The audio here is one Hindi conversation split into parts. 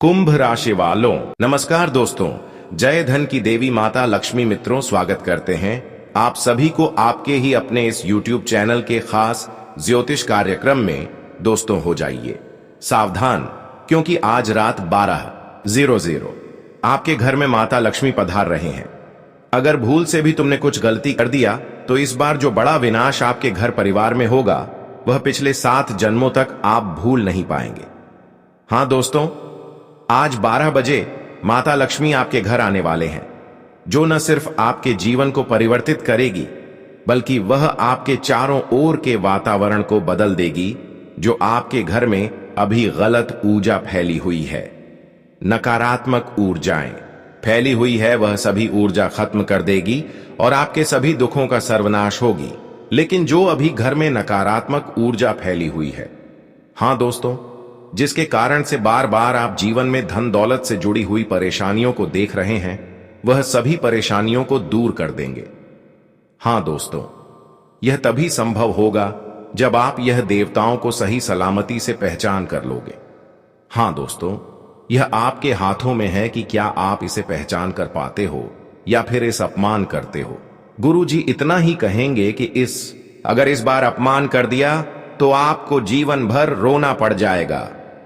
कुंभ राशि वालों नमस्कार दोस्तों, जय धन की देवी माता लक्ष्मी मित्रों स्वागत करते हैं आप सभी को आपके ही अपने इस YouTube चैनल के खास ज्योतिष कार्यक्रम में। दोस्तों हो जाइए सावधान, क्योंकि आज रात 12:00 आपके घर में माता लक्ष्मी पधार रहे हैं। अगर भूल से भी तुमने कुछ गलती कर दिया तो इस बार जो बड़ा विनाश आपके घर परिवार में होगा वह पिछले 7 जन्मों तक आप भूल नहीं पाएंगे। हाँ दोस्तों, आज 12 बजे माता लक्ष्मी आपके घर आने वाले हैं, जो न सिर्फ आपके जीवन को परिवर्तित करेगी बल्कि वह आपके चारों ओर के वातावरण को बदल देगी। जो आपके घर में अभी गलत ऊर्जा फैली हुई है, नकारात्मक ऊर्जाएं फैली हुई है, वह सभी ऊर्जा खत्म कर देगी और आपके सभी दुखों का सर्वनाश होगी। लेकिन जो अभी घर में नकारात्मक ऊर्जा फैली हुई है, हाँ दोस्तों, जिसके कारण से बार बार आप जीवन में धन दौलत से जुड़ी हुई परेशानियों को देख रहे हैं, वह सभी परेशानियों को दूर कर देंगे। हाँ दोस्तों, यह तभी संभव होगा जब आप यह देवताओं को सही सलामती से पहचान कर लोगे। हाँ दोस्तों, यह आपके हाथों में है कि क्या आप इसे पहचान कर पाते हो या फिर इस अपमान करते हो। गुरुजी इतना ही कहेंगे कि अगर इस बार अपमान कर दिया तो आपको जीवन भर रोना पड़ जाएगा,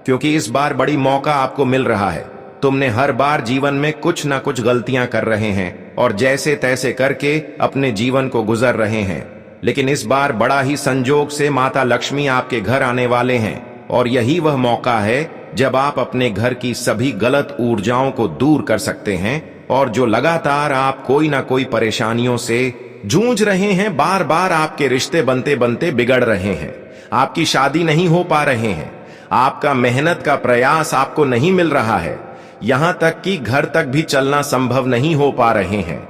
क्योंकि इस बार बड़ी मौका आपको मिल रहा है। तुमने हर बार जीवन में कुछ ना कुछ गलतियां कर रहे हैं और जैसे तैसे करके अपने जीवन को गुजर रहे हैं, लेकिन इस बार बड़ा ही संजोग से माता लक्ष्मी आपके घर आने वाले हैं और यही वह मौका है जब आप अपने घर की सभी गलत ऊर्जाओं को दूर कर सकते हैं। और जो लगातार आप कोई ना कोई परेशानियों से जूझ रहे हैं, बार बार आपके रिश्ते बनते बनते बिगड़ रहे हैं, आपकी शादी नहीं हो पा रहे हैं, आपका मेहनत का प्रयास आपको नहीं मिल रहा है, यहां तक कि घर तक भी चलना संभव नहीं हो पा रहे हैं,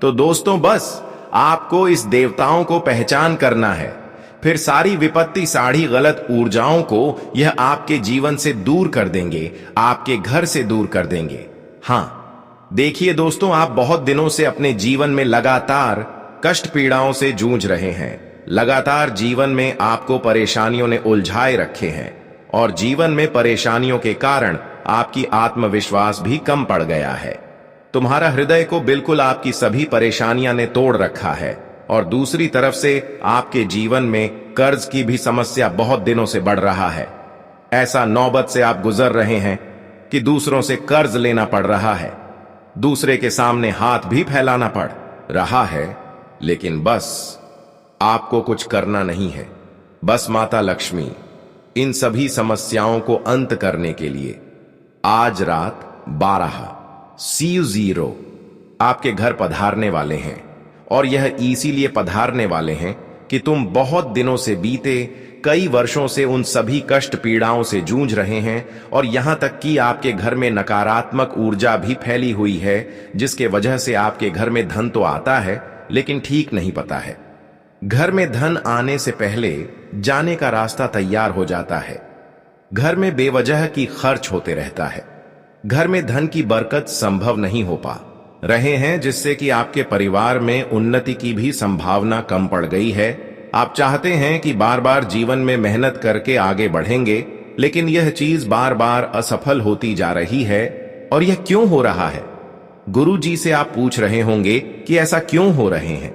तो दोस्तों बस आपको इस देवताओं को पहचान करना है। फिर सारी विपत्ति, सारी गलत ऊर्जाओं को यह आपके जीवन से दूर कर देंगे, आपके घर से दूर कर देंगे। हाँ देखिए दोस्तों, आप बहुत दिनों से अपने जीवन में लगातार कष्ट पीड़ाओं से जूझ रहे हैं। लगातार जीवन में आपको परेशानियों ने उलझाए रखे हैं और जीवन में परेशानियों के कारण आपकी आत्मविश्वास भी कम पड़ गया है। तुम्हारा हृदय को बिल्कुल आपकी सभी परेशानियां ने तोड़ रखा है और दूसरी तरफ से आपके जीवन में कर्ज की भी समस्या बहुत दिनों से बढ़ रहा है। ऐसा नौबत से आप गुजर रहे हैं कि दूसरों से कर्ज लेना पड़ रहा है, दूसरे के सामने हाथ भी फैलाना पड़ रहा है, लेकिन बस आपको कुछ करना नहीं है। बस माता लक्ष्मी इन सभी समस्याओं को अंत करने के लिए आज रात 12:00 आपके घर पधारने वाले हैं। और यह इसीलिए पधारने वाले हैं कि तुम बहुत दिनों से, बीते कई वर्षों से उन सभी कष्ट पीड़ाओं से जूझ रहे हैं और यहां तक कि आपके घर में नकारात्मक ऊर्जा भी फैली हुई है, जिसके वजह से आपके घर में धन तो आता है लेकिन ठीक नहीं पता है। घर में धन आने से पहले जाने का रास्ता तैयार हो जाता है। घर में बेवजह की खर्च होते रहता है। घर में धन की बरकत संभव नहीं हो पा रहे हैं, जिससे कि आपके परिवार में उन्नति की भी संभावना कम पड़ गई है। आप चाहते हैं कि बार बार जीवन में मेहनत करके आगे बढ़ेंगे, लेकिन यह चीज बार बार असफल होती जा रही है। और यह क्यों हो रहा है? गुरु जी से आप पूछ रहे होंगे कि ऐसा क्यों हो रहे हैं।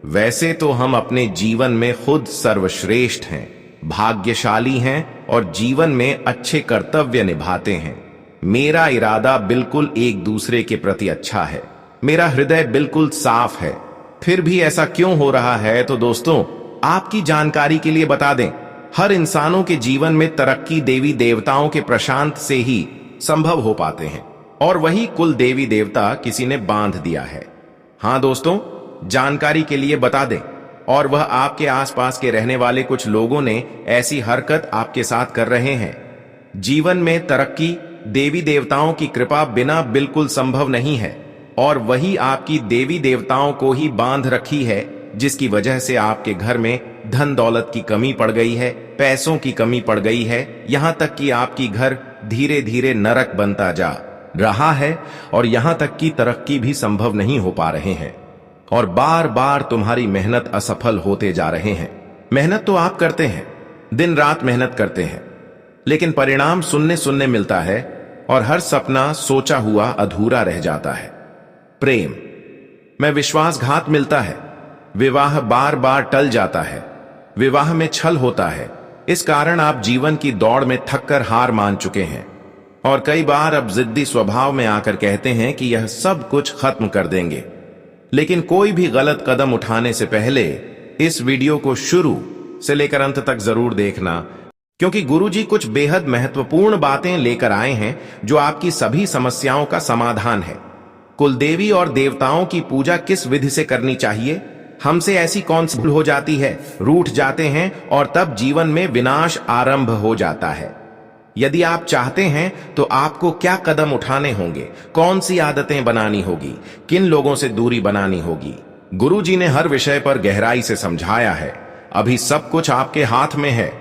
वैसे तो हम अपने जीवन में खुद सर्वश्रेष्ठ हैं, भाग्यशाली हैं और जीवन में अच्छे कर्तव्य निभाते हैं। मेरा इरादा बिल्कुल एक दूसरे के प्रति अच्छा है, मेरा हृदय बिल्कुल साफ है, फिर भी ऐसा क्यों हो रहा है? तो दोस्तों, आपकी जानकारी के लिए बता दें, हर इंसानों के जीवन में तरक्की देवी देवताओं के प्रशांत से ही संभव हो पाते हैं और वही कुल देवी देवता किसी ने बांध दिया है। हाँ दोस्तों, जानकारी के लिए बता दें, और वह आपके आसपास के रहने वाले कुछ लोगों ने ऐसी हरकत आपके साथ कर रहे हैं। जीवन में तरक्की देवी देवताओं की कृपा बिना बिल्कुल संभव नहीं है और वही आपकी देवी देवताओं को ही बांध रखी है, जिसकी वजह से आपके घर में धन दौलत की कमी पड़ गई है, पैसों की कमी पड़ गई है, यहां तक कि आपकी घर धीरे धीरे नरक बनता जा रहा है और यहां तक कि तरक्की भी संभव नहीं हो पा रहे हैं और बार बार तुम्हारी मेहनत असफल होते जा रहे हैं। मेहनत तो आप करते हैं, दिन रात मेहनत करते हैं, लेकिन परिणाम सुनने मिलता है और हर सपना सोचा हुआ अधूरा रह जाता है। प्रेम में विश्वासघात मिलता है, विवाह बार बार टल जाता है, विवाह में छल होता है। इस कारण आप जीवन की दौड़ में थककर हार मान चुके हैं और कई बार अब जिद्दी स्वभाव में आकर कहते हैं कि यह सब कुछ खत्म कर देंगे। लेकिन कोई भी गलत कदम उठाने से पहले इस वीडियो को शुरू से लेकर अंत तक जरूर देखना, क्योंकि गुरुजी कुछ बेहद महत्वपूर्ण बातें लेकर आए हैं जो आपकी सभी समस्याओं का समाधान है। कुलदेवी और देवताओं की पूजा किस विधि से करनी चाहिए, हमसे ऐसी कौन सी भूल हो जाती है, रूठ जाते हैं और तब जीवन में विनाश आरंभ हो जाता है। यदि आप चाहते हैं तो आपको क्या कदम उठाने होंगे, कौन सी आदतें बनानी होगी, किन लोगों से दूरी बनानी होगी, गुरुजी ने हर विषय पर गहराई से समझाया है। अभी सब कुछ आपके हाथ में है।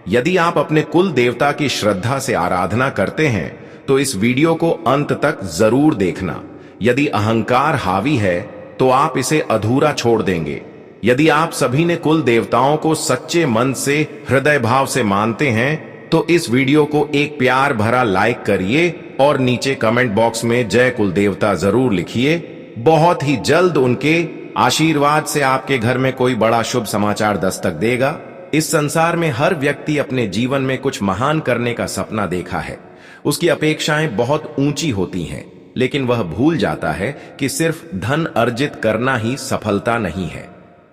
यदि आप अपने कुल देवता की श्रद्धा से आराधना करते हैं तो इस वीडियो को अंत तक जरूर देखना। यदि अहंकार हावी है तो आप इसे अधूरा छोड़ देंगे। यदि आप सभी ने कुल देवताओं को सच्चे मन से, हृदय भाव से मानते हैं तो इस वीडियो को एक प्यार भरा लाइक करिए और नीचे कमेंट बॉक्स में जय कुल देवता जरूर लिखिए। बहुत ही जल्द उनके आशीर्वाद से आपके घर में कोई बड़ा शुभ समाचार दस्तक देगा। इस संसार में हर व्यक्ति अपने जीवन में कुछ महान करने का सपना देखा है। उसकी अपेक्षाएं बहुत ऊंची होती हैं, लेकिन वह भूल जाता है कि सिर्फ धन अर्जित करना ही सफलता नहीं है।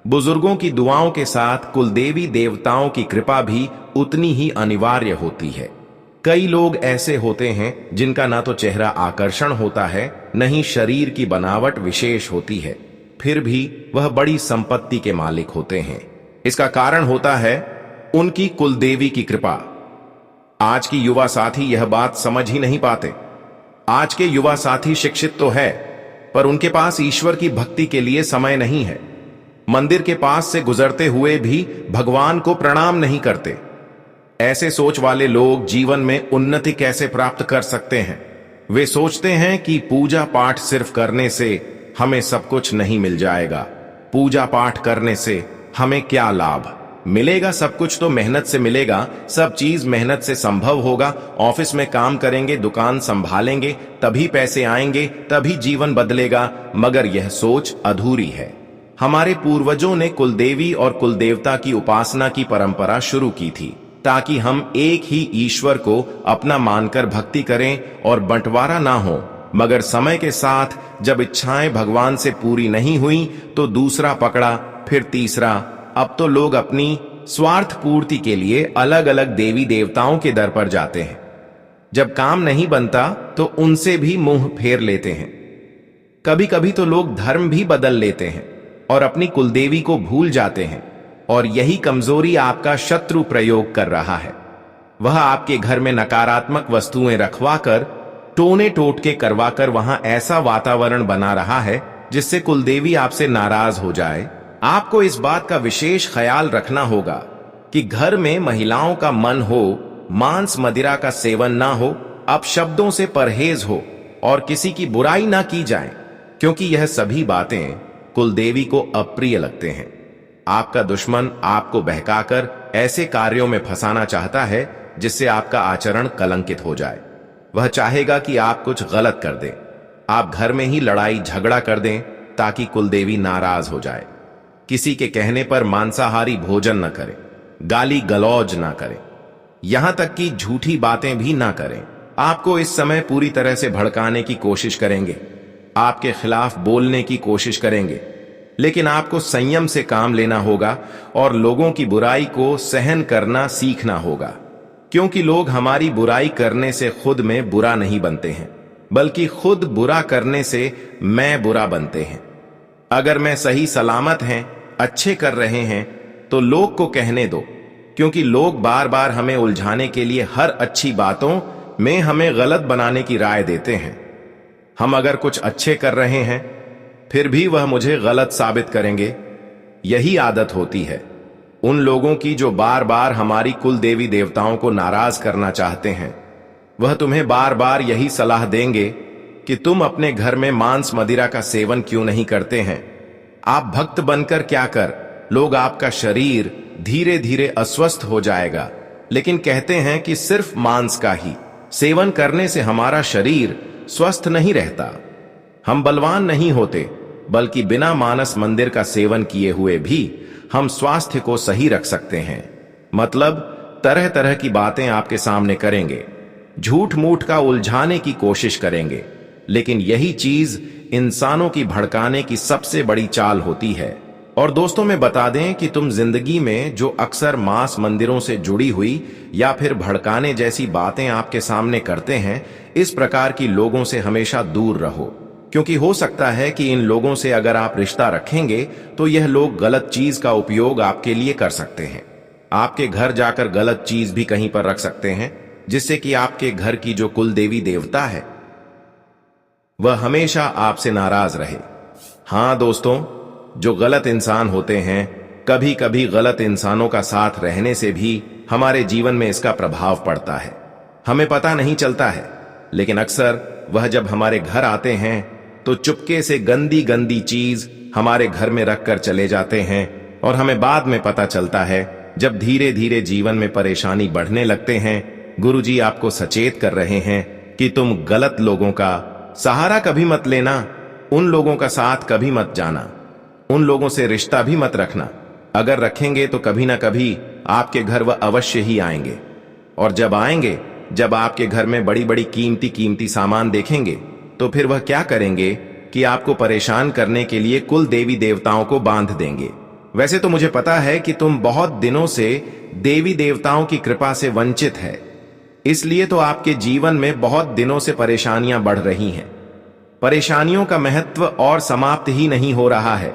बुजुर्गों की दुआओं के साथ कुलदेवी देवताओं की कृपा भी उतनी ही अनिवार्य होती है। कई लोग ऐसे होते हैं जिनका ना तो चेहरा आकर्षण होता है, न ही शरीर की बनावट विशेष होती है, फिर भी वह बड़ी संपत्ति के मालिक होते हैं। इसका कारण होता है उनकी कुलदेवी की कृपा। आज की युवा साथी यह बात समझ ही नहीं पाते। आज के युवा साथी शिक्षित तो है, पर उनके पास ईश्वर की भक्ति के लिए समय नहीं है। मंदिर के पास से गुजरते हुए भी भगवान को प्रणाम नहीं करते। ऐसे सोच वाले लोग जीवन में उन्नति कैसे प्राप्त कर सकते हैं? वे सोचते हैं कि पूजा पाठ सिर्फ करने से हमें सब कुछ नहीं मिल जाएगा। पूजा पाठ करने से हमें क्या लाभ मिलेगा? सब कुछ तो मेहनत से मिलेगा, सब चीज मेहनत से संभव होगा। ऑफिस में काम करेंगे, दुकान संभालेंगे, तभी पैसे आएंगे, तभी जीवन बदलेगा। मगर यह सोच अधूरी है। हमारे पूर्वजों ने कुलदेवी और कुलदेवता की उपासना की परंपरा शुरू की थी ताकि हम एक ही ईश्वर को अपना मानकर भक्ति करें और बंटवारा ना हो। मगर समय के साथ जब इच्छाएं भगवान से पूरी नहीं हुई तो दूसरा पकड़ा, फिर तीसरा। अब तो लोग अपनी स्वार्थ पूर्ति के लिए अलग अलग देवी देवताओं के दर पर जाते हैं। जब काम नहीं बनता तो उनसे भी मुंह फेर लेते हैं। कभी कभी तो लोग धर्म भी बदल लेते हैं और अपनी कुलदेवी को भूल जाते हैं, और यही कमजोरी आपका शत्रु प्रयोग कर रहा है। वह आपके घर में नकारात्मक वस्तुएं रखवाकर, टोने टोटके करवाकर वहां ऐसा वातावरण बना रहा है जिससे कुलदेवी आपसे नाराज हो जाए। आपको इस बात का विशेष ख्याल रखना होगा कि घर में महिलाओं का मन हो, मांस मदिरा का सेवन ना हो, अपशब्दों से परहेज हो और किसी की बुराई ना की जाए, क्योंकि यह सभी बातें कुलदेवी को अप्रिय लगते हैं। आपका दुश्मन आपको बहकाकर ऐसे कार्यों में फंसाना चाहता है जिससे आपका आचरण कलंकित हो जाए। वह चाहेगा कि आप कुछ गलत कर दें, आप घर में ही लड़ाई झगड़ा कर दें ताकि कुलदेवी नाराज हो जाए। किसी के कहने पर मांसाहारी भोजन न करें, गाली गलौज ना करें, यहां तक कि झूठी बातें भी ना करें। आपको इस समय पूरी तरह से भड़काने की कोशिश करेंगे, आपके खिलाफ बोलने की कोशिश करेंगे, लेकिन आपको संयम से काम लेना होगा और लोगों की बुराई को सहन करना सीखना होगा, क्योंकि लोग हमारी बुराई करने से खुद में बुरा नहीं बनते हैं, बल्कि खुद बुरा करने से मैं बुरा बनते हैं। अगर मैं सही सलामत हैं, अच्छे कर रहे हैं तो लोग को कहने दो, क्योंकि लोग बार बार हमें उलझाने के लिए हर अच्छी बातों में हमें गलत बनाने की राय देते हैं। हम अगर कुछ अच्छे कर रहे हैं फिर भी वह मुझे गलत साबित करेंगे। यही आदत होती है उन लोगों की जो बार बार हमारी कुल देवी देवताओं को नाराज करना चाहते हैं। वह तुम्हें बार बार यही सलाह देंगे कि तुम अपने घर में मांस मदिरा का सेवन क्यों नहीं करते हैं। आप भक्त बनकर क्या कर, लोग आपका शरीर धीरे धीरे अस्वस्थ हो जाएगा, लेकिन कहते हैं कि सिर्फ मांस का ही। सेवन करने से हमारा शरीर स्वस्थ नहीं रहता, हम बलवान नहीं होते, बल्कि बिना मानस मंदिर का सेवन किए हुए भी हम स्वास्थ्य को सही रख सकते हैं। मतलब तरह तरह की बातें आपके सामने करेंगे, झूठ मूठ का उलझाने की कोशिश करेंगे, लेकिन यही चीज इंसानों की भड़काने की सबसे बड़ी चाल होती है। और दोस्तों मैं बता दें कि तुम जिंदगी में जो अक्सर मांस मंदिरों से जुड़ी हुई या फिर भड़काने जैसी बातें आपके सामने करते हैं, इस प्रकार की लोगों से हमेशा दूर रहो, क्योंकि हो सकता है कि इन लोगों से अगर आप रिश्ता रखेंगे तो यह लोग गलत चीज का उपयोग आपके लिए कर सकते हैं। आपके घर जाकर गलत चीज भी कहीं पर रख सकते हैं, जिससे कि आपके घर की जो कुल देवी देवता है वह हमेशा आपसे नाराज रहे। हां दोस्तों, जो गलत इंसान होते हैं, कभी कभी गलत इंसानों का साथ रहने से भी हमारे जीवन में इसका प्रभाव पड़ता है। हमें पता नहीं चलता है, लेकिन अक्सर वह जब हमारे घर आते हैं तो चुपके से गंदी गंदी चीज हमारे घर में रखकर चले जाते हैं, और हमें बाद में पता चलता है जब धीरे धीरे जीवन में परेशानी बढ़ने लगते हैं। गुरुजी आपको सचेत कर रहे हैं कि तुम गलत लोगों का सहारा कभी मत लेना, उन लोगों का साथ कभी मत जाना, उन लोगों से रिश्ता भी मत रखना। अगर रखेंगे तो कभी ना कभी आपके घर वह अवश्य ही आएंगे, और जब आएंगे, जब आपके घर में बड़ी बड़ी कीमती कीमती सामान देखेंगे, तो फिर वह क्या करेंगे कि आपको परेशान करने के लिए कुल देवी देवताओं को बांध देंगे। वैसे तो मुझे पता है कि तुम बहुत दिनों से देवी देवताओं की कृपा से वंचित है, इसलिए तो आपके जीवन में बहुत दिनों से परेशानियां बढ़ रही हैं। परेशानियों का महत्व और समाप्त ही नहीं हो रहा है।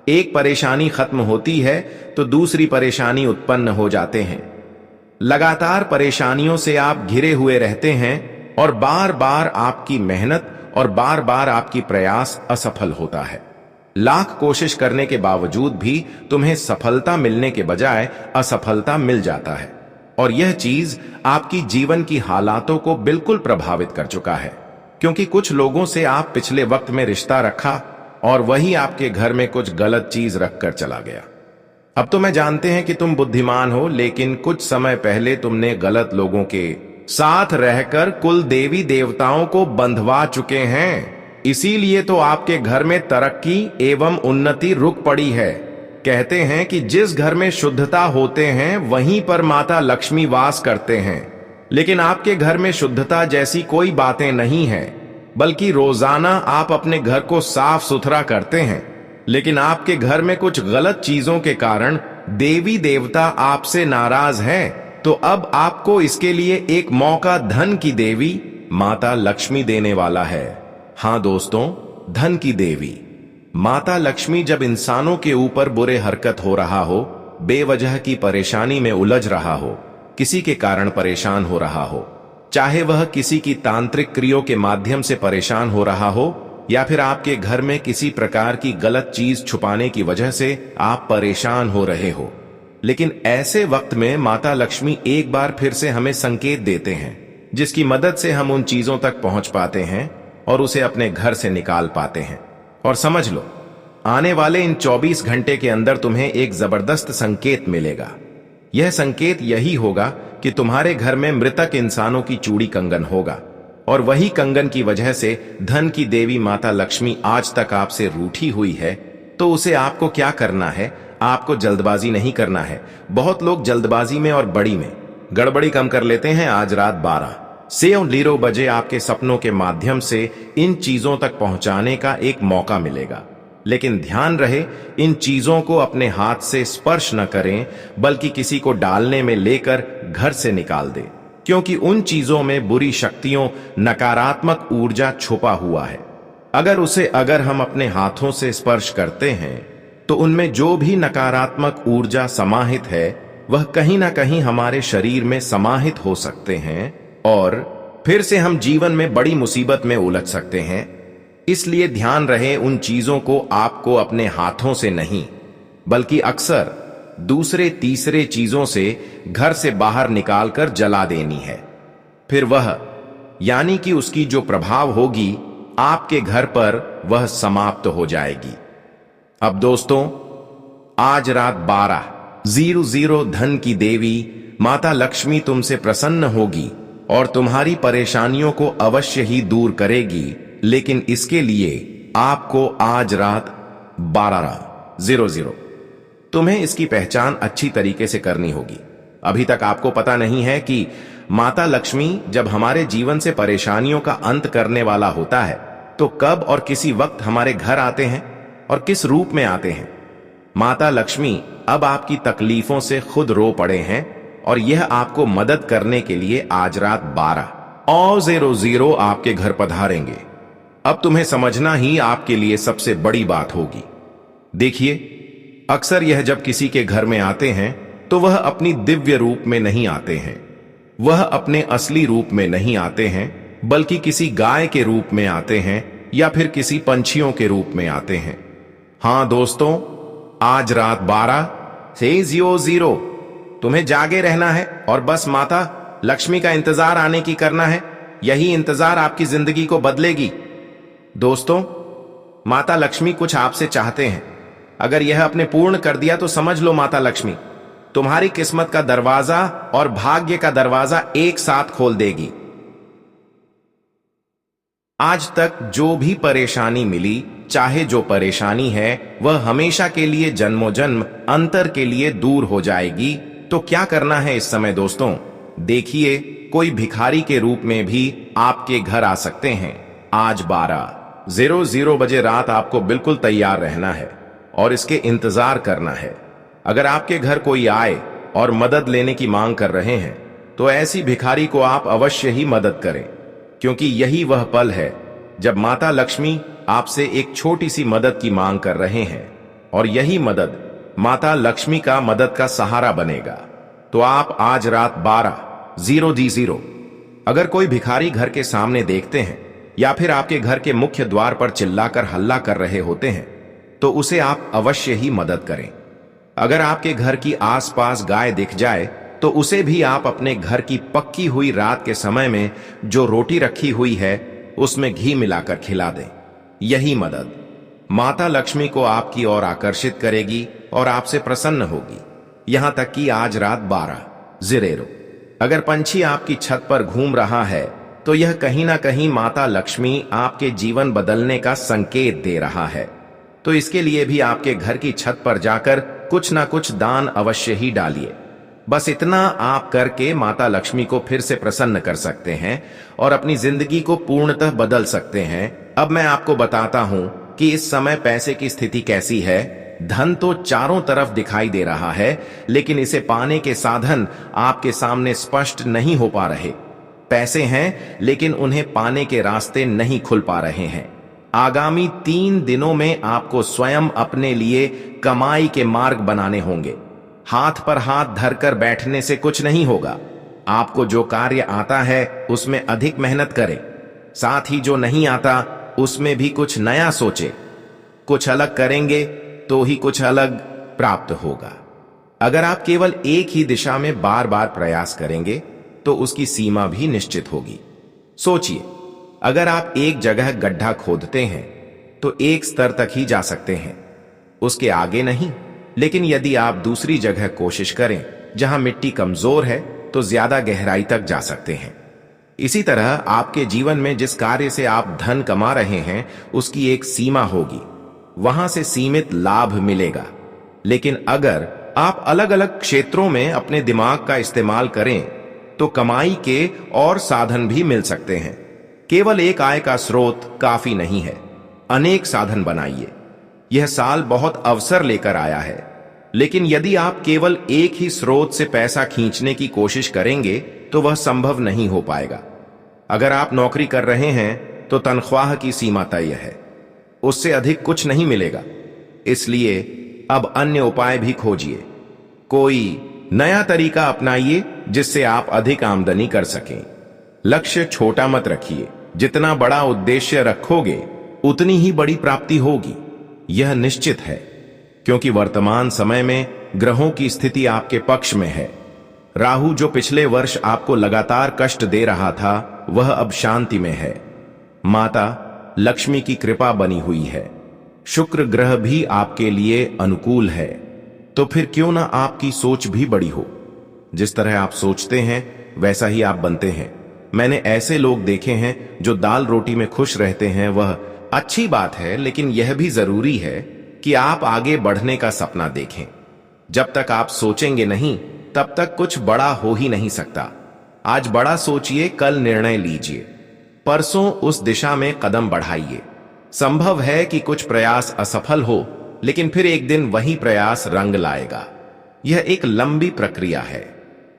एक परेशानी खत्म होती है तो दूसरी परेशानी उत्पन्न हो जाते हैं। लगातार परेशानियों से आप घिरे हुए रहते हैं, और बार बार आपकी मेहनत और बार बार आपकी प्रयास असफल होता है। लाख कोशिश करने के बावजूद भी तुम्हें सफलता मिलने के बजाय असफलता मिल जाता है, और यह चीज आपकी जीवन की हालातों को बिल्कुल प्रभावित कर चुका है, क्योंकि कुछ लोगों से आप पिछले वक्त में रिश्ता रखा और वही आपके घर में कुछ गलत चीज रखकर चला गया। अब तो मैं जानते हैं कि तुम बुद्धिमान हो, लेकिन कुछ समय पहले तुमने गलत लोगों के साथ रहकर कुल देवी देवताओं को बंधवा चुके हैं। इसीलिए तो आपके घर में तरक्की एवं उन्नति रुक पड़ी है। कहते हैं कि जिस घर में शुद्धता होते हैं वहीं पर माता लक्ष्मी वास करते हैं, लेकिन आपके घर में शुद्धता जैसी कोई बातें नहीं है, बल्कि रोजाना आप अपने घर को साफ सुथरा करते हैं, लेकिन आपके घर में कुछ गलत चीजों के कारण देवी देवता आपसे नाराज हैं। तो अब आपको इसके लिए एक मौका धन की देवी माता लक्ष्मी देने वाला है। हां दोस्तों, धन की देवी माता लक्ष्मी जब इंसानों के ऊपर बुरे हरकत हो रहा हो, बेवजह की परेशानी में उलझ रहा हो, किसी के कारण परेशान हो रहा हो, चाहे वह किसी की तांत्रिक क्रियों के माध्यम से परेशान हो रहा हो, या फिर आपके घर में किसी प्रकार की गलत चीज छुपाने की वजह से आप परेशान हो रहे हो, लेकिन ऐसे वक्त में माता लक्ष्मी एक बार फिर से हमें संकेत देते हैं, जिसकी मदद से हम उन चीजों तक पहुंच पाते हैं और उसे अपने घर से निकाल पाते हैं। और समझ लो, आने वाले इन 24 घंटे के अंदर तुम्हें एक जबरदस्त संकेत मिलेगा। यह संकेत यही होगा कि तुम्हारे घर में मृतक इंसानों की चूड़ी कंगन होगा, और वही कंगन की वजह से धन की देवी माता लक्ष्मी आज तक आपसे रूठी हुई है। तो उसे आपको क्या करना है? आपको जल्दबाजी नहीं करना है। बहुत लोग जल्दबाजी में और बड़ी में गड़बड़ी कम कर लेते हैं। आज रात 12 से 0 बजे आपके सपनों के माध्यम से इन चीजों तक पहुंचाने का एक मौका मिलेगा, लेकिन ध्यान रहे इन चीजों को अपने हाथ से स्पर्श न करें, बल्कि किसी को डालने में लेकर घर से निकाल दें, क्योंकि उन चीजों में बुरी शक्तियों, नकारात्मक ऊर्जा छुपा हुआ है। अगर हम अपने हाथों से स्पर्श करते हैं तो उनमें जो भी नकारात्मक ऊर्जा समाहित है वह कहीं ना कहीं हमारे शरीर में समाहित हो सकते हैं, और फिर से हम जीवन में बड़ी मुसीबत में उलझ सकते हैं। इसलिए ध्यान रहे, उन चीजों को आपको अपने हाथों से नहीं, बल्कि अक्सर दूसरे तीसरे चीजों से घर से बाहर निकालकर जला देनी है। फिर वह यानी कि उसकी जो प्रभाव होगी आपके घर पर, वह समाप्त हो जाएगी। अब दोस्तों, आज रात 12:00 धन की देवी माता लक्ष्मी तुमसे प्रसन्न होगी और तुम्हारी परेशानियों को अवश्य ही दूर करेगी। लेकिन इसके लिए आपको आज रात 12:00 तुम्हें इसकी पहचान अच्छी तरीके से करनी होगी। अभी तक आपको पता नहीं है कि माता लक्ष्मी जब हमारे जीवन से परेशानियों का अंत करने वाला होता है तो कब और किसी वक्त हमारे घर आते हैं और किस रूप में आते हैं। माता लक्ष्मी अब आपकी तकलीफों से खुद रो पड़े हैं और यह आपको मदद करने के लिए आज रात 12:00 आपके घर पधारेंगे। अब तुम्हें समझना ही आपके लिए सबसे बड़ी बात होगी। देखिए, अक्सर यह जब किसी के घर में आते हैं तो वह अपनी दिव्य रूप में नहीं आते हैं, वह अपने असली रूप में नहीं आते हैं, बल्कि किसी गाय के रूप में आते हैं या फिर किसी पंछियों के रूप में आते हैं। हां दोस्तों, आज रात 12:00 तुम्हें जागे रहना है और बस माता लक्ष्मी का इंतजार आने की करना है। यही इंतजार आपकी जिंदगी को बदलेगी। दोस्तों, माता लक्ष्मी कुछ आपसे चाहते हैं। अगर यह आपने पूर्ण कर दिया तो समझ लो माता लक्ष्मी तुम्हारी किस्मत का दरवाजा और भाग्य का दरवाजा एक साथ खोल देगी। आज तक जो भी परेशानी मिली, चाहे जो परेशानी है, वह हमेशा के लिए जन्मों जन्म अंतर के लिए दूर हो जाएगी। तो क्या करना है इस समय दोस्तों? देखिए, कोई भिखारी के रूप में भी आपके घर आ सकते हैं। आज 12:00 बजे रात आपको बिल्कुल तैयार रहना है और इसके इंतजार करना है। अगर आपके घर कोई आए और मदद लेने की मांग कर रहे हैं तो ऐसी भिखारी को आप अवश्य ही मदद करें, क्योंकि यही वह पल है जब माता लक्ष्मी आपसे एक छोटी सी मदद की मांग कर रहे हैं और यही मदद माता लक्ष्मी का मदद का सहारा बनेगा। तो आप आज रात 12:00 अगर कोई भिखारी घर के सामने देखते हैं या फिर आपके घर के मुख्य द्वार पर चिल्लाकर हल्ला कर रहे होते हैं तो उसे आप अवश्य ही मदद करें। अगर आपके घर की आसपास गाय दिख जाए तो उसे भी आप अपने घर की पक्की हुई रात के समय में जो रोटी रखी हुई है उसमें घी मिलाकर खिला दें। यही मदद माता लक्ष्मी को आपकी ओर आकर्षित करेगी और आपसे प्रसन्न होगी। यहां तक कि आज रात 12:00 अगर पंछी आपकी छत पर घूम रहा है तो यह कहीं ना कहीं माता लक्ष्मी आपके जीवन बदलने का संकेत दे रहा है। तो इसके लिए भी आपके घर की छत पर जाकर कुछ ना कुछ दान अवश्य ही डालिए। बस इतना आप करके माता लक्ष्मी को फिर से प्रसन्न कर सकते हैं और अपनी जिंदगी को पूर्णतः बदल सकते हैं। अब मैं आपको बताता हूं कि इस समय पैसे की स्थिति कैसी है। धन तो चारों तरफ दिखाई दे रहा है, लेकिन इसे पाने के साधन आपके सामने स्पष्ट नहीं हो पा रहे। पैसे हैं, लेकिन उन्हें पाने के रास्ते नहीं खुल पा रहे हैं। आगामी 3 दिनों में आपको स्वयं अपने लिए कमाई के मार्ग बनाने होंगे। हाथ पर हाथ धरकर बैठने से कुछ नहीं होगा। आपको जो कार्य आता है उसमें अधिक मेहनत करें, साथ ही जो नहीं आता उसमें भी कुछ नया सोचे। कुछ अलग करेंगे तो ही कुछ अलग प्राप्त होगा। अगर आप केवल एक ही दिशा में बार बार प्रयास करेंगे तो उसकी सीमा भी निश्चित होगी। सोचिए, अगर आप एक जगह गड्ढा खोदते हैं तो एक स्तर तक ही जा सकते हैं, उसके आगे नहीं। लेकिन यदि आप दूसरी जगह कोशिश करें जहां मिट्टी कमजोर है तो ज्यादा गहराई तक जा सकते हैं। इसी तरह आपके जीवन में जिस कार्य से आप धन कमा रहे हैं उसकी एक सीमा होगी, वहां से सीमित लाभ मिलेगा। लेकिन अगर आप अलग अलग क्षेत्रों में अपने दिमाग का इस्तेमाल करें तो कमाई के और साधन भी मिल सकते हैं। केवल एक आय का स्रोत काफी नहीं है, अनेक साधन बनाइए। यह साल बहुत अवसर लेकर आया है, लेकिन यदि आप केवल एक ही स्रोत से पैसा खींचने की कोशिश करेंगे तो वह संभव नहीं हो पाएगा। अगर आप नौकरी कर रहे हैं तो तनख्वाह की सीमा तय है, उससे अधिक कुछ नहीं मिलेगा। इसलिए अब अन्य उपाय भी खोजिए, कोई नया तरीका अपनाइए जिससे आप अधिक आमदनी कर सकें। लक्ष्य छोटा मत रखिए, जितना बड़ा उद्देश्य रखोगे उतनी ही बड़ी प्राप्ति होगी। यह निश्चित है, क्योंकि वर्तमान समय में ग्रहों की स्थिति आपके पक्ष में है। राहु जो पिछले वर्ष आपको लगातार कष्ट दे रहा था वह अब शांति में है। माता लक्ष्मी की कृपा बनी हुई है। शुक्र ग्रह भी आपके लिए अनुकूल है। तो फिर क्यों ना आपकी सोच भी बड़ी हो। जिस तरह आप सोचते हैं वैसा ही आप बनते हैं। मैंने ऐसे लोग देखे हैं जो दाल रोटी में खुश रहते हैं। वह अच्छी बात है, लेकिन यह भी जरूरी है कि आप आगे बढ़ने का सपना देखें। जब तक आप सोचेंगे नहीं, तब तक कुछ बड़ा हो ही नहीं सकता। आज बड़ा सोचिए, कल निर्णय लीजिए, परसों उस दिशा में कदम बढ़ाइए। संभव है कि कुछ प्रयास असफल हो, लेकिन फिर एक दिन वही प्रयास रंग लाएगा। यह एक लंबी प्रक्रिया है,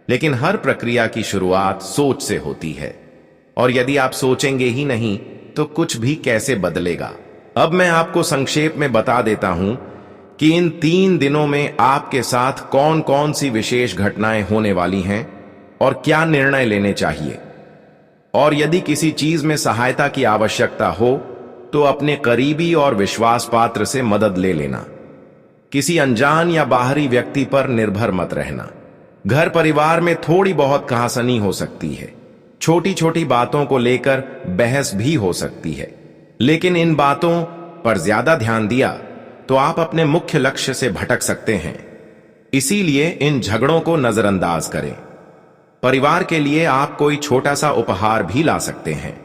लेकिन हर प्रक्रिया की शुरुआत सोच से होती है। और यदि आप सोचेंगे ही नहीं तो कुछ भी कैसे बदलेगा। अब मैं आपको संक्षेप में बता देता हूं कि इन 3 दिनों में आपके साथ कौन कौन सी विशेष घटनाएं होने वाली हैं और क्या निर्णय लेने चाहिए। और यदि किसी चीज में सहायता की आवश्यकता हो तो अपने करीबी और विश्वास पात्र से मदद ले लेना। किसी अनजान या बाहरी व्यक्ति पर निर्भर मत रहना। घर परिवार में थोड़ी बहुत कहासुनी हो सकती है, छोटी छोटी बातों को लेकर बहस भी हो सकती है, लेकिन इन बातों पर ज्यादा ध्यान दिया तो आप अपने मुख्य लक्ष्य से भटक सकते हैं। इसीलिए इन झगड़ों को नजरअंदाज करें। परिवार के लिए आप कोई छोटा सा उपहार भी ला सकते हैं।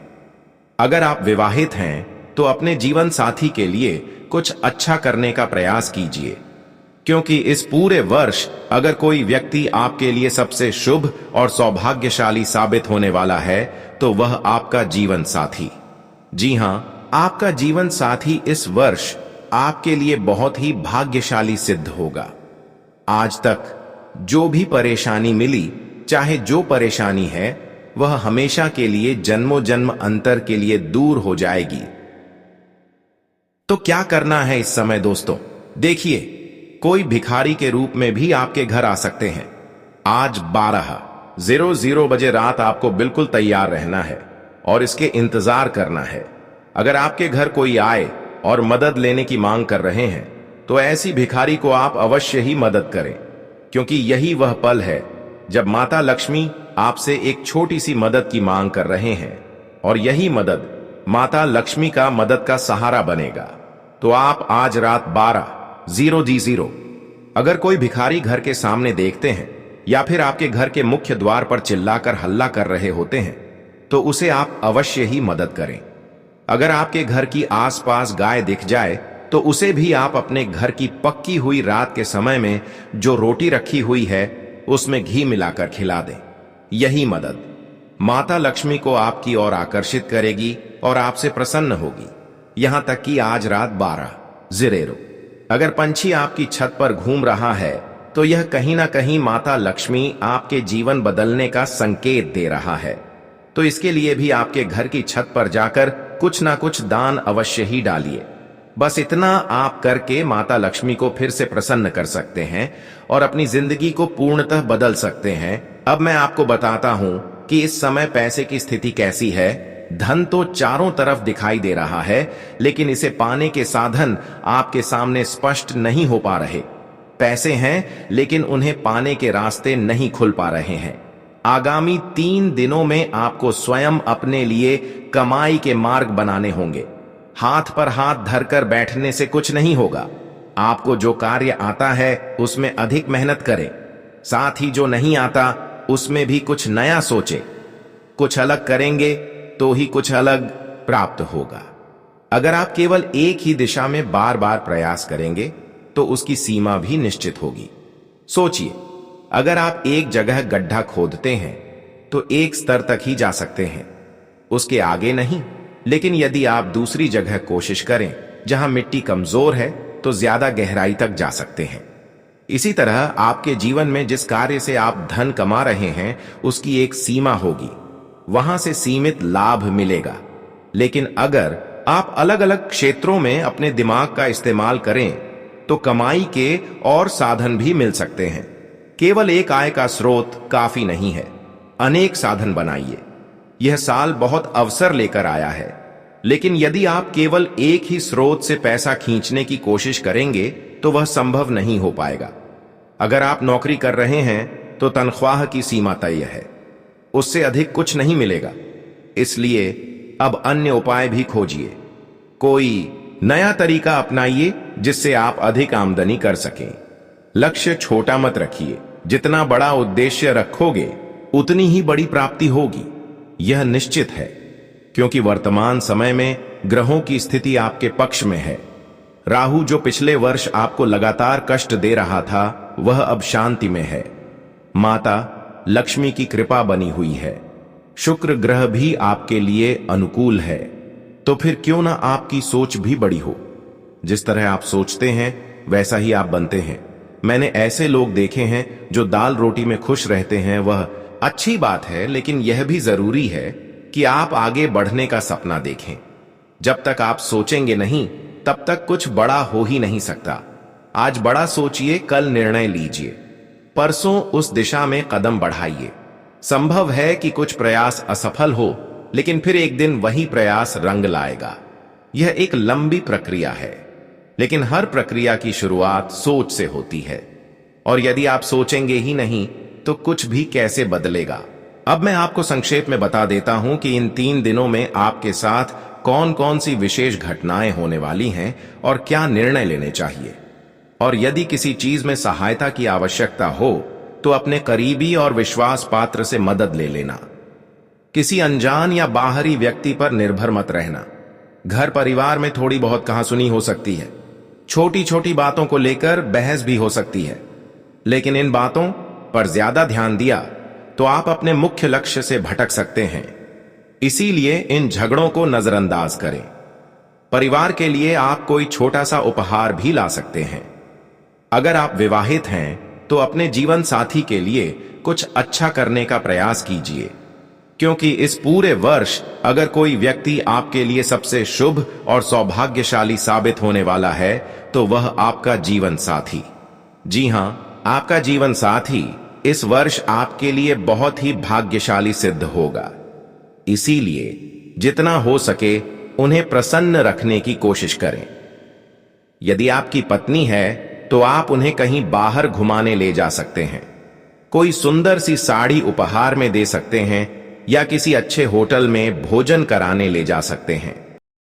अगर आप विवाहित हैं तो अपने जीवन साथी के लिए कुछ अच्छा करने का प्रयास कीजिए, क्योंकि इस पूरे वर्ष अगर कोई व्यक्ति आपके लिए सबसे शुभ और सौभाग्यशाली साबित होने वाला है तो वह आपका जीवन साथी। जी हां, आपका जीवन साथी इस वर्ष आपके लिए बहुत ही भाग्यशाली सिद्ध होगा। आज तक जो भी परेशानी मिली, चाहे जो परेशानी है, वह हमेशा के लिए जन्मों जन्म अंतर के लिए दूर हो जाएगी। तो क्या करना है इस समय दोस्तों? देखिए, कोई भिखारी के रूप में भी आपके घर आ सकते हैं। आज 12:00 बजे रात आपको बिल्कुल तैयार रहना है और इसके इंतजार करना है। अगर आपके घर कोई आए और मदद लेने की मांग कर रहे हैं तो ऐसी भिखारी को आप अवश्य ही मदद करें, क्योंकि यही वह पल है जब माता लक्ष्मी आपसे एक छोटी सी मदद की मांग कर रहे हैं, और यही मदद माता लक्ष्मी का मदद का सहारा बनेगा। तो आप आज रात 12:00 अगर कोई भिखारी घर के सामने देखते हैं या फिर आपके घर के मुख्य द्वार पर चिल्लाकर हल्ला कर रहे होते हैं तो उसे आप अवश्य ही मदद करें। अगर आपके घर की आसपास गाय दिख जाए तो उसे भी आप अपने घर की पक्की हुई रात के समय में जो रोटी रखी हुई है उसमें घी मिलाकर खिला दें। यही मदद माता लक्ष्मी को आपकी ओर आकर्षित करेगी और आपसे प्रसन्न होगी। यहां तक कि आज रात 12:00 अगर पंछी आपकी छत पर घूम रहा है तो यह कहीं ना कहीं माता लक्ष्मी आपके जीवन बदलने का संकेत दे रहा है। तो इसके लिए भी आपके घर की छत पर जाकर कुछ ना कुछ दान अवश्य ही डालिए। बस इतना आप करके माता लक्ष्मी को फिर से प्रसन्न कर सकते हैं और अपनी जिंदगी को पूर्णतः बदल सकते हैं। अब मैं आपको बताता हूं कि इस समय पैसे की स्थिति कैसी है। धन तो चारों तरफ दिखाई दे रहा है, लेकिन इसे पाने के साधन आपके सामने स्पष्ट नहीं हो पा रहे। पैसे हैं, लेकिन उन्हें पाने के रास्ते नहीं खुल पा रहे हैं। आगामी 3 दिनों में आपको स्वयं अपने लिए कमाई के मार्ग बनाने होंगे। हाथ पर हाथ धरकर बैठने से कुछ नहीं होगा। आपको जो कार्य आता है उसमें अधिक मेहनत करें, साथ ही जो नहीं आता उसमें भी कुछ नया सोचें। कुछ अलग करेंगे तो ही कुछ अलग प्राप्त होगा। अगर आप केवल एक ही दिशा में बार बार प्रयास करेंगे तो उसकी सीमा भी निश्चित होगी। सोचिए, अगर आप एक जगह गड्ढा खोदते हैं तो एक स्तर तक ही जा सकते हैं, उसके आगे नहीं। लेकिन यदि आप दूसरी जगह कोशिश करें जहां मिट्टी कमजोर है तो ज्यादा गहराई तक जा सकते हैं। इसी तरह आपके जीवन में जिस कार्य से आप धन कमा रहे हैं उसकी एक सीमा होगी, वहां से सीमित लाभ मिलेगा। लेकिन अगर आप अलग अलग क्षेत्रों में अपने दिमाग का इस्तेमाल करें तो कमाई के और साधन भी मिल सकते हैं। केवल एक आय का स्रोत काफी नहीं है, अनेक साधन बनाइए। यह साल बहुत अवसर लेकर आया है, लेकिन यदि आप केवल एक ही स्रोत से पैसा खींचने की कोशिश करेंगे तो वह संभव नहीं हो पाएगा। अगर आप नौकरी कर रहे हैं तो तनख्वाह की सीमा तय है, उससे अधिक कुछ नहीं मिलेगा। इसलिए अब अन्य उपाय भी खोजिए। कोई नया तरीका अपनाइए जिससे आप अधिक आमदनी कर सकें। लक्ष्य छोटा मत रखिए, जितना बड़ा उद्देश्य रखोगे उतनी ही बड़ी प्राप्ति होगी। यह निश्चित है, क्योंकि वर्तमान समय में ग्रहों की स्थिति आपके पक्ष में है। राहु जो पिछले वर्ष आपको लगातार कष्ट दे रहा था, वह अब शांति में है। माता लक्ष्मी की कृपा बनी हुई है। शुक्र ग्रह भी आपके लिए अनुकूल है। तो फिर क्यों ना आपकी सोच भी बड़ी हो। जिस तरह आप सोचते हैं वैसा ही आप बनते हैं। मैंने ऐसे लोग देखे हैं जो दाल रोटी में खुश रहते हैं। वह अच्छी बात है, लेकिन यह भी जरूरी है कि आप आगे बढ़ने का सपना देखें। जब तक आप सोचेंगे नहीं, तब तक कुछ बड़ा हो ही नहीं सकता। आज बड़ा सोचिए, कल निर्णय लीजिए, परसों उस दिशा में कदम बढ़ाइए। संभव है कि कुछ प्रयास असफल हो, लेकिन फिर एक दिन वही प्रयास रंग लाएगा। यह एक लंबी प्रक्रिया है, लेकिन हर प्रक्रिया की शुरुआत सोच से होती है। और यदि आप सोचेंगे ही नहीं तो कुछ भी कैसे बदलेगा। अब मैं आपको संक्षेप में बता देता हूं कि इन 3 दिनों में आपके साथ कौन कौन सी विशेष घटनाएं होने वाली हैं और क्या निर्णय लेने चाहिए। और यदि किसी चीज में सहायता की आवश्यकता हो तो अपने करीबी और विश्वास पात्र से मदद ले लेना। किसी अनजान या बाहरी व्यक्ति पर निर्भर मत रहना। घर परिवार में थोड़ी बहुत कहासुनी हो सकती है। छोटी छोटी बातों को लेकर बहस भी हो सकती है, लेकिन इन बातों पर ज्यादा ध्यान दिया तो आप अपने मुख्य लक्ष्य से भटक सकते हैं। इसीलिए इन झगड़ों को नजरअंदाज करें। परिवार के लिए आप कोई छोटा सा उपहार भी ला सकते हैं। अगर आप विवाहित हैं तो अपने जीवन साथी के लिए कुछ अच्छा करने का प्रयास कीजिए, क्योंकि इस पूरे वर्ष अगर कोई व्यक्ति आपके लिए सबसे शुभ और सौभाग्यशाली साबित होने वाला है तो वह आपका जीवन साथी। जी हां, आपका जीवन साथी इस वर्ष आपके लिए बहुत ही भाग्यशाली सिद्ध होगा। इसीलिए जितना हो सके उन्हें प्रसन्न रखने की कोशिश करें। यदि आपकी पत्नी है तो आप उन्हें कहीं बाहर घुमाने ले जा सकते हैं। कोई सुंदर सी साड़ी उपहार में दे सकते हैं या किसी अच्छे होटल में भोजन कराने ले जा सकते हैं।